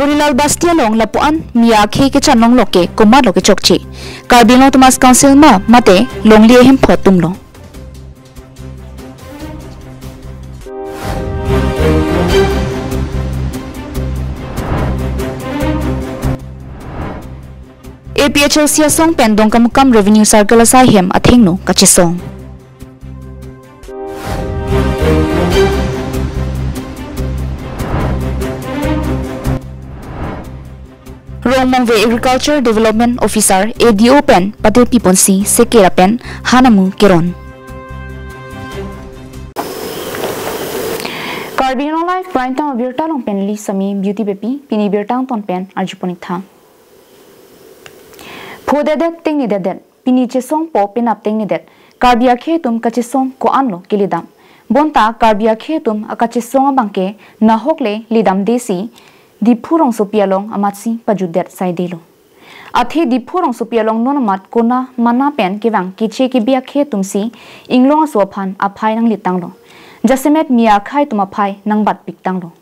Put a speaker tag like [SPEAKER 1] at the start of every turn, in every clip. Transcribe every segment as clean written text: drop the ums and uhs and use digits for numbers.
[SPEAKER 1] Hurilal Bastia long lapuan mia khe ke chanong loke kumat loke chokchi Karbi Anglong Thomas Council ma mate long lie him photum lo APHL sia song pen dong kam revenue circle asai hem athing no kachi song Romongve Agriculture Development Officer ADO pen Patil Piponsi Sekera pen Hanamu Keron Karbi Anglong Live Prime Time Birta long pen li sami beauty baby pini birtang ton pen arjuponik tha Phodedet ting ni dedet pini chesong po pinap ting ni det Karbia khetum kachesong ko anlo kilidam bonta Karbia khetum akachesong abangke nahokle lidam desi Dipurong sopialong amatsi pajudet saidelo. Athe dipurong sopialong nonamat kona mana pen kewang kiche ki bia khe tumsi inglong asophan aphai nang litanglo. Jasemet mia khai tumaphai nang bat piktanglo.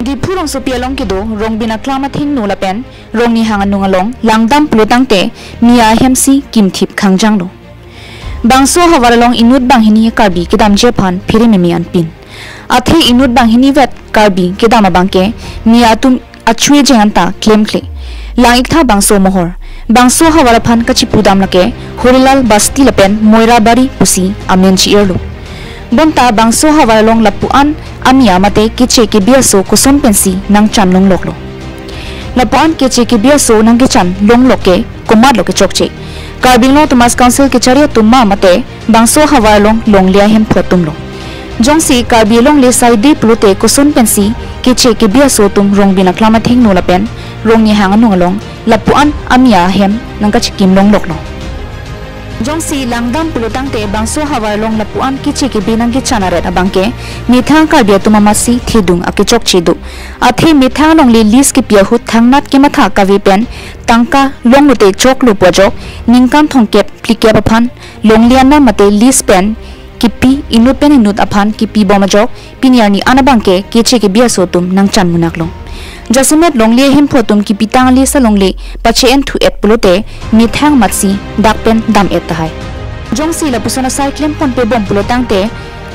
[SPEAKER 1] Dipurong sopialong kido rong bina klama thing nula pen rong ni hangan nungalong langdam plutangte mia hemsi kimthip khangjanglo. Bangso hawaralong inut banghini Karbi kidam jephan phiri memian pin. Athe inut banghini vet Karbi kedama bangke mia tum achwe jenganta claim kle langik tha bangso mohor bangso hawara phan kachi pudam lake Hurilal Basti lapen moira bari pusi amenchi erlu bonta bangso hawara long lapuan amia mate kiche ke biaso kuson pensi nang chanlong loklo lapuan kiche ke biaso nang ke chan long loke komad loke chokche Karbi Anglong Thomas Council ke charia tumma mate bangso hawara long lia hem photum lo Jongsi Karbi Anglong le saidi plute kusun pensi kiche ke biaso tum rong bina klama thing no lapen rong ni hangan nungalong lapuan amia hem nangka chikim long loklo Jongsi langdam plutang te bangso hawarlong lapuan kiche ke binang ke chanaret abangke mithang Karbi tumamasi thidung akichok chidu athe mithang long le lis ke piahut thangnat ke matha kavi pen tangka long lote chok lu pojok ningkan thongkep plike aphan longliana mate lis pen kipi inut pen inut aphan kipi bomajok piniarni anabangke keche ke biaso tum nang chan munaklong Jasemet longli hem photum kipi tangli sa longli pache en thu et pulote mithang matsi dakpen dam et hai jongsi la pusona cyclem pon pe bom pulotang te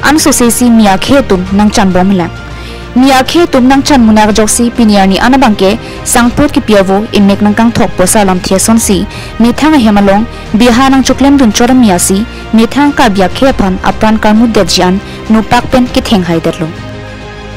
[SPEAKER 1] anso sesi mia khetum nang chan bom la mia khetum nang chan munak joksi piniarni anabangke sangpot ki piavo imek nang kang thok posa lam thieson si mithang hemalong biha nang chuklem dun choram miasi mithang ka bia khephan apran karmu dejian nupak pen ki theng hai derlo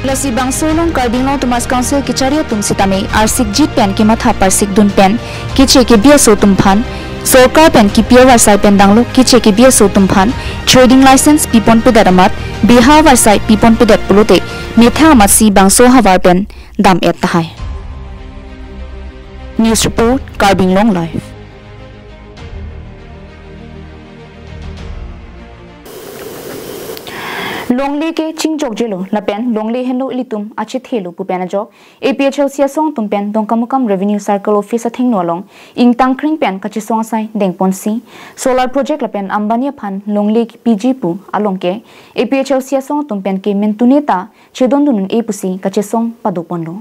[SPEAKER 1] Lasi bangsolong Karbi Anglong Thomas Council ki charia tum sitame arsik jit pen ki matha parsik dun pen kiche ki biaso tum phan Sorkar pen ki pia warsai pen danglo kiche ki biaso tum phan trading license pipon pe daramat biha warsai pipon pe dat pulote mithang masi bangso hawar pen dam et tahai News report Karbi Anglong Live Longle ke chingjok jelo lapen longle henlo ilitum achi thelu pupena jok APHL sia song tumpen dongkamukam revenue circle office athing nolong ing tangkring pen kachi song sai dengponsi solar project lapen ambania phan longle ki PG pu alongke APHL sia song tumpen ke mentuneta chedondun e pusi kachi song paduponlo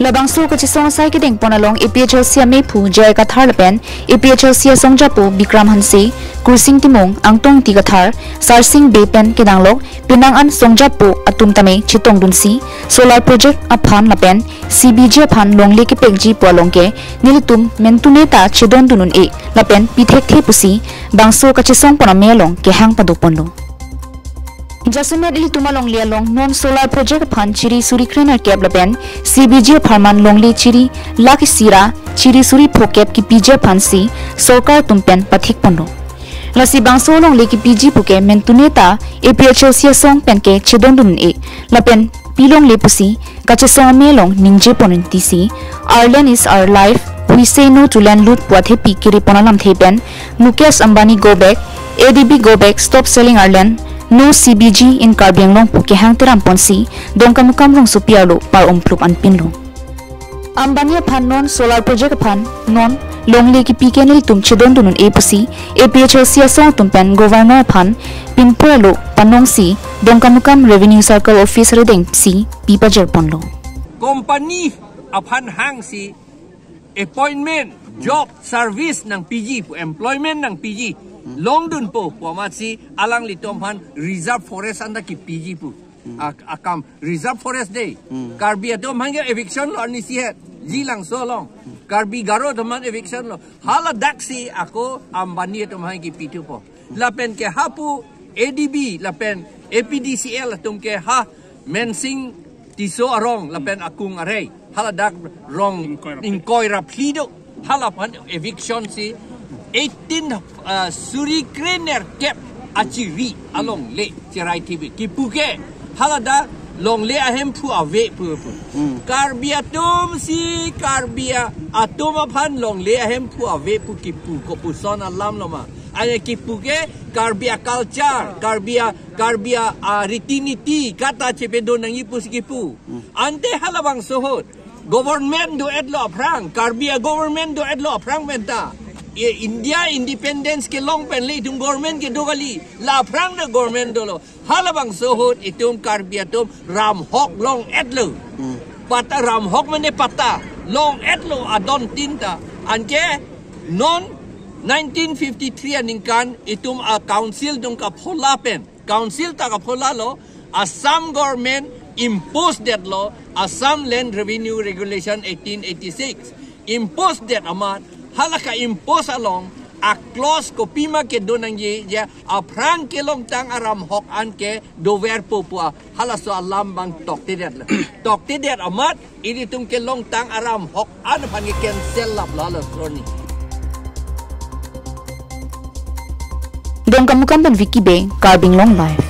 [SPEAKER 1] Labangso kachi song sai ke deng ponalong APHL sia mepu jay kathar lapen APHL sia song japo Bikram Hansi kursing timong angtong ti kathar sarsing bepen kedanglok pinang an song japo atum tame chitong dunsi solar project aphan lapen CBG aphan longle ke pekji polong ke nilitum mentuneta chidon dunun e lapen pithek the pusi bangso kachi song ponamelong ke hang paduponlo Jasemet ili tumalong lialong non solar project phan chiri suri krener keb lapen CBG pharman longli chiri laki sira chiri suri phokep ki PJ phansi sorkar tumpen pathik pondo lasi bangso longli ki PG puke mentuneta APHL sia song penke chedondun e lapen pilong lepusi kache song melong ningje ponin tisi Ireland is our life we say no to land loot puathe pikiri ponalam thepen Mukesh Ambani go back ADB go back stop selling our land no CBG in Karbi Anglong pu ke hang teram ponsi dong kamukam rong supia lo par plup an pin lo ambania phan non solar project phan non longle ki pikenil tum chedon dunun e pusi APHC song tum pen governor phan pinpura lo panong si dong kamukam revenue circle office redeng si pipajer pon lo
[SPEAKER 2] company aphan hang si appointment job service ng PG employment ng PG long dun po si alang litom han reserve forest anda ki PG po akam reserve forest day Karbi atom hang eviction lo ani sihet jilang so long Karbi garo teman eviction lo hala daksi ako ambani atom hang ki pitu po lapen ke hapu ADB lapen APDCL atom ke ha mensing tiso arong lapen akung array hala dak rong inkoy rapido hala pan eviction si 18 suri krener kep achiri along le tirai tv kipuke halada long le ahem pu ave pu Karbi atom si Karbia atom aphan long le ahem pu ave pu kipu ko pu son alam loma ane kipuke Karbia culture Karbia ritiniti kata chepedo nang ipu sikipu ante halabang sohot government do edlo aprang Karbia government do edlo aprang menta India independence ke long pen le itum government ke dogali la aprang na government dolo halabang sohot itum Karbia tum ram hok long edlo pata ram hok mane pata long edlo adon tinta anke non 1953 aningkan itum a council dong ka phola pen council ta ka phola lo Assam government imposed that law Assam Land Revenue Regulation 1886 imposed that amount halaka impose along a clause ko pima ke donang ye ya aprang ke long tang aram hok an ke dover popua halaso alam bang tokte that amat ini tum ke long tang aram hok an pan ke cancel lap la soni
[SPEAKER 1] dong kamukam ban wiki be Karbi Anglong live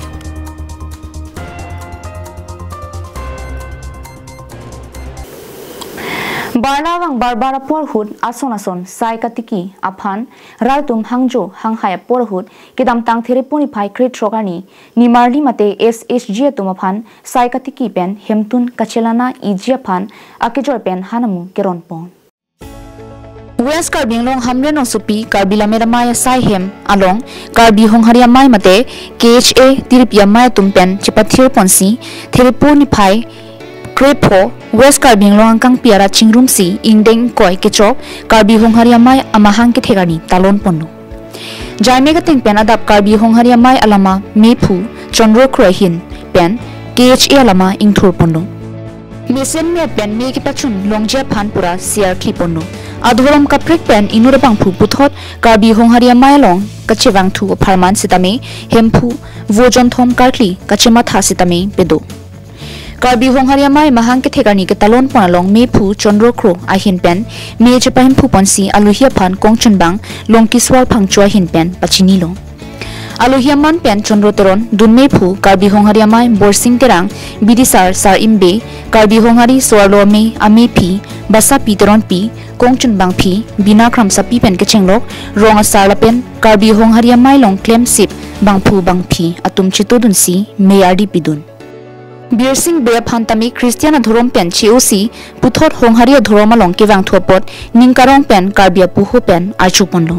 [SPEAKER 1] Barlawang barbara porhut ason sai katiki aphan raltum hangjo hanghaya porhut kidam tang therepuni phai krit rogani nimarli mate SHG tumaphan sai katiki pen hemtun kachelana ijia phan akejor pen hanamu keron pon West Karbi Anglong hamren no supi Karbi lamera maya sai hem along Karbi hongharia mai mate KHA tiripia maya tumpen chipathir ponsi therepuni phai Krepo West Karbi Anglong angkang piara chingrum si ingdeng koi kechok Karbi hongharia mai amahang ke thegani talon ponno jaime ka teng pen adap Karbi hongharia mai alama mepu chondro krohin pen KHA alama ingthur ponno mesen me pen me ki pachun longje phan pura siar khi ponno adhoram ka prek pen inura bang phu puthot Karbi hongharia mai long kachewang thu pharman sitame hempu vojon thom karkli kachema tha sitame pedo Karbi hongharia mai mahang ke thegani ke talon ponalong me phu chondro kro a hin pen me chepahim phu ponsi aluhia phan kongchun bang longkiswar phangchwa hin pen pachini lo aluhia man pen chondro toron dun me phu Karbi hongharia mai borsing terang bidisar sar imbe Karbi honghari swarlo me ame phi basa pi toron pi kongchun bang phi bina kram sapi pen ke chenglok rong asar la pen Karbi hongharia mai long claim sip bang phu bang phi atum chito dun si meyardi pidun Birsing be phantami Christian adhorom pen cheusi puthot hongharia dhoroma longke wang thopot ningkarong pen Karbia puho pen achu ponlo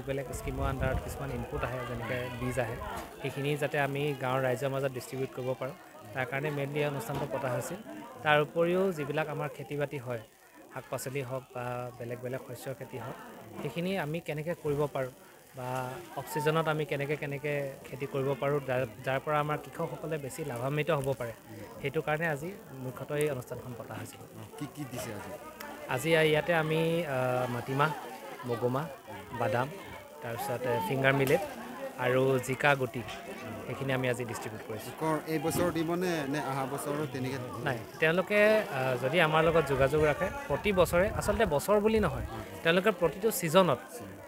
[SPEAKER 3] বেলেগ স্কিমৰ আন্ডাৰত কিছুমান ইনপুট আহে যেনেকৈ বীজ আহে সেইখিনি যাতে আমি গাঁৱৰ ৰাইজৰ মাজত ডিষ্ট্ৰিবিউট কৰিব পাৰোঁ তাৰ কাৰণে মেইনলি অনুষ্ঠানটো পতা হৈছিল তাৰ উপৰিও যিবিলাক আমাৰ খেতি বাতি হয় শাক পাচলি হওক বা বেলেগ শস্যৰ খেতি হওক সেইখিনি আমি কেনেকৈ কৰিব পাৰোঁ বা অফ সিজনত আমি কেনেকৈ খেতি কৰিব পাৰোঁ যাৰ পৰা আমাৰ কৃষকসকলে বেছি লাভান্বিত হ'ব পাৰে সেইটো কাৰণে আজি মুখ্যতঃ এই অনুষ্ঠানখন পতা হৈছিল কি দিছে আজি ইয়াতে আমি মাটিমাহ মগুমাহ বাদাম তাৰপিছতে ফিংগাৰ মিলেট আৰু জিকা গুটি সেইখিনি আমি আজি ডিষ্ট্ৰিবিউট কৰিছোঁ
[SPEAKER 4] এই বছৰ দিবনে নে অহা বছৰ তেনেকৈ
[SPEAKER 3] নাই তেওঁলোকে যদি আমাৰ লগত যোগাযোগ ৰাখে প্ৰতি বছৰে আচলতে বছৰ বুলি নহয় তেওঁলোকে প্ৰতিটো ছিজনত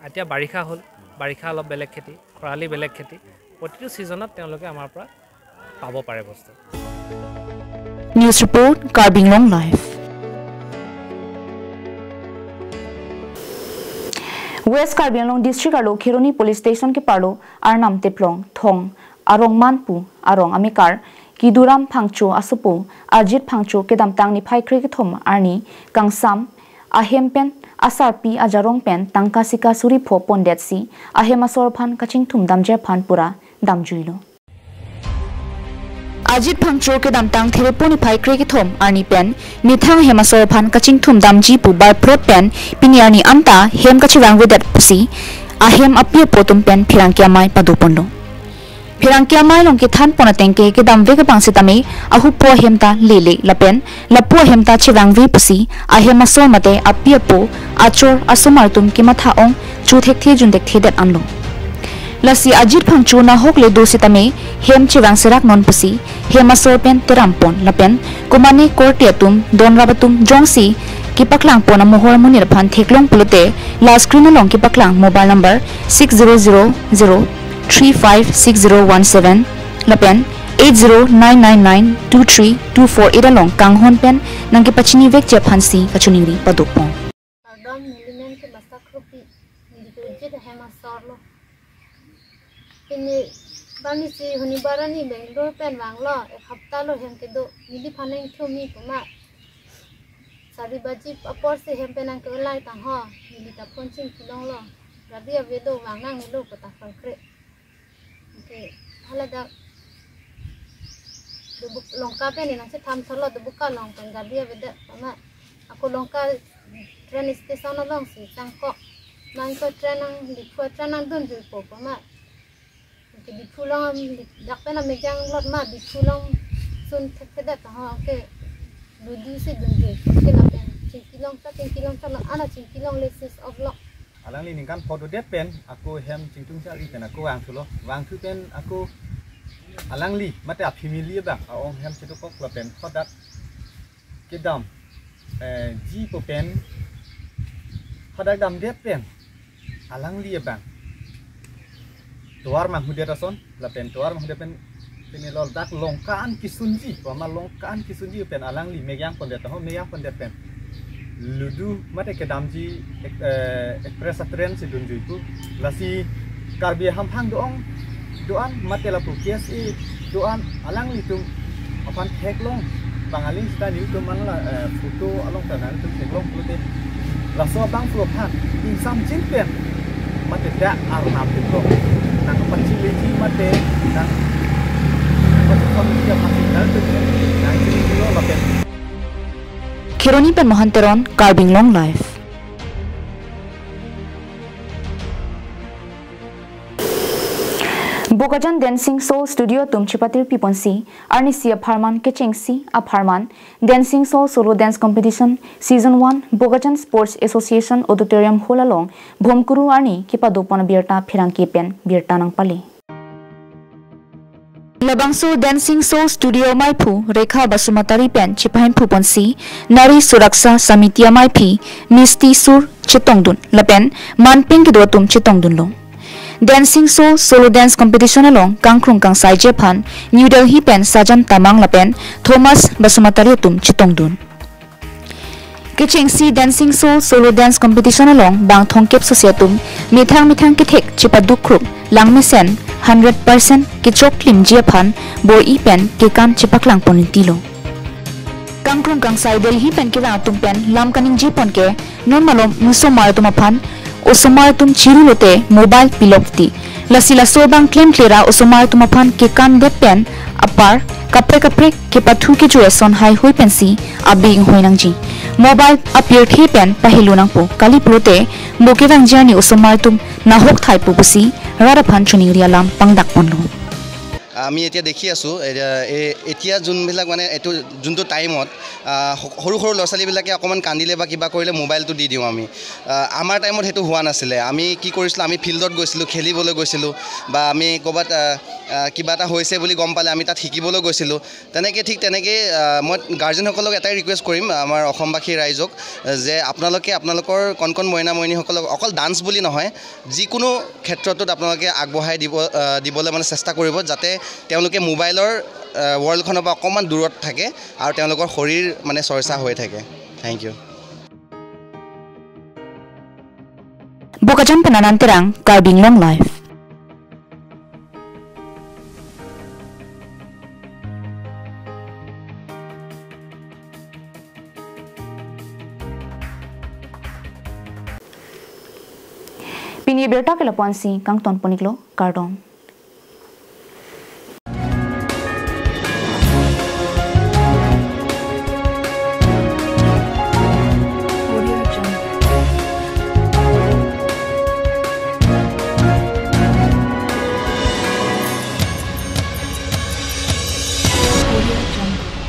[SPEAKER 3] এতিয়া বাৰিষা হ'ল বাৰিষা অলপ বেলেগ খেতি খৰালি বেলেগ খেতি প্ৰতিটো ছিজনত তেওঁলোকে আমাৰ পৰা পাব পাৰে বস্তু
[SPEAKER 1] news report Karbi Anglong live West Karbi Anglong district alo Khironi police station ke parlo arnam teplong thong arong manpu arong amikar kiduram phangchu asupu ajit phangchu kedam tang ni phai kri thom arni kangsam ahem pen asar pi ajarong pen tangka sika suri pho pondet si ahem asor phan kaching thum damje phan pura damjuilo ajit phangchu kedam tang thereponi phai kri thom arni pen mithang hemasor phan kaching thum damji pu bar prot pen piniarni amta hem kachirang wedat pusi ahem apia potum pen phirang kyamai padupondo phirang kyamai long ki than pona tengke ke dam vega pangse tame ahu po hemta lele lapen lapo hemta chirang vi pusi ahem aso mate apia po achor asomar tum ki matha ong chu thek the jun dek the dat anlo lasi ajit phangchu na hok le do sitame hem chirang serak non pusi hem aso pen terampon lapen kumani korte tum don rabatum jongsi ki paklang pona mohor munir phan theklong pulute la screen long ki paklang mobile number 6000356017 lapen 8099923248 along kanghon pen nangki pachini vek che phansi kachuningri padopong
[SPEAKER 5] adam milimen ke masak rupi dikujit hemasorlo ini bani si huni barani Bangalore pen wanglo ek hafta lo hem ke do mili phaneng thumi kuma sari baji apor se hem penang ke lai tang ho mili ta ponching kilong lo radia vedo wangang lo pata fakre ke halada debuk longka pen nang se tham thalo debuka long pen radia veda ama aku longka train station long si tangko nang ko train nang dikho train nang dun ju po ama ke dipulong dak pen megang lot ma dipulong sun theda ka ha ke Dudu si dundu, kenapa? Cingkilong tak ana cingkilong lesis of lock.
[SPEAKER 6] Alang li ningkan podo det pen, aku hem cingtung cari pen aku wang tu lo, wang tu pen aku alang li mate apimili bang, aong hem citu kok la pen kodak kedam, ji po pen kodak dam det pen, alang li bang. Tuar mah muda rason, la pen tuar mah muda pen. Ini lol dak longkaan kisunji, pama longkaan kisunji pen alang li megang pondet ho megang pondet pen. Ludu mate kedamji express train si dunju itu lasi karbi hampang doan mate la PSI doan alang li tum apan heklong bangaling sta ni tum mangla foto along tanan tum heklong pute laso bang flopan insam cimpen mate da arnam itu nang panciliji mate nang
[SPEAKER 1] Kironi pen mohanteron Karbi Anglong live. Bogajan Dancing Soul Studio tum chipatir piponsi Arnisia Pharman Kechengsi Apharman Dancing Soul Solo Dance Competition Season 1 Bogajan Sports Association Auditorium Hall along Bhomkuru Arni kipadopana birta phirangki pen birta nang pali Labangso Dancing Soul Studio Maipu Rekha Basumatari Pen Chipahin Puponsi Nari Suraksa Samitia Maipi Misti Sur Chitongdun Lapen Manping Kidotum Chitongdun Long Dancing Soul Solo Dance Competition along Kangkrung Kangsai Japan New Delhi Pen Sajam Tamang Lapen Thomas Basumatari Tum Chitongdun Kechengsi Dancing Soul Solo Dance Competition along Bang Thongkep Sosyatum Mithang Kithek Chipadukrup Langmisen 100% kichok lim jiaphan bo I pen kekan chipaklang ponitilo Kangkrung Kangsai Delhi pen kira tum pen lam kaning jipon ke non malom muso maratum aphan osomaratum chirulote mobile pilopti lasila sobang claim cleara osomaratum aphan kekan de pen apar kapre ke pathu ke jueson hai hoi pensi abing hoinangji mobile appear the pen pahilunang po kali plote mokewang jani osomaratum nahok thai pu busi Rara Panchuni Rialam Pangdak Ponlo.
[SPEAKER 7] আমি এতিয়া দেখি আছো এতিয়া যোনবিলাক মানে এটো যোনটো টাইমত সৰু ল'ৰা ছোৱালীবিলাকে অকমান কান্দিলে বা কিবা কৰিলে মোবাইলটো দি দিওঁ আমি আমাৰ টাইমত হেতু হোৱা নাছিলে আমি কি কৰিছিলো আমি ফিল্ডত গৈছিলো খেলিবলৈ গৈছিলো বা আমি ক'বাত কিবা এটা হৈছে বুলি গম পালে আমি তাত শিকিবলৈ গৈছিলো তেনেকৈ ঠিক তেনেকৈ মই গাৰ্জেনসকলক এটাই ৰিকুৱেষ্ট কৰিম আমাৰ অসমবাসী ৰাইজক যে আপোনালোকৰ কণ মইনামইনীসকলক অকল ডান্স বুলি নহয় যিকোনো ক্ষেত্ৰটোত আপোনালোকে আগবঢ়াই দিবলৈ মানে চেষ্টা কৰিব যাতে তেওঁলোকে মোবাইলৰ ৱৰ্ল্ডখনৰ পৰা অকমান দূৰত থাকে আৰু তেওঁলোকৰ শৰীৰ মানে চৰ্চা হৈ থাকে thank you
[SPEAKER 1] Bogajan Penananterang Karbi Anglong live Pini berta ke lapuan si kang ton poniklo kardong.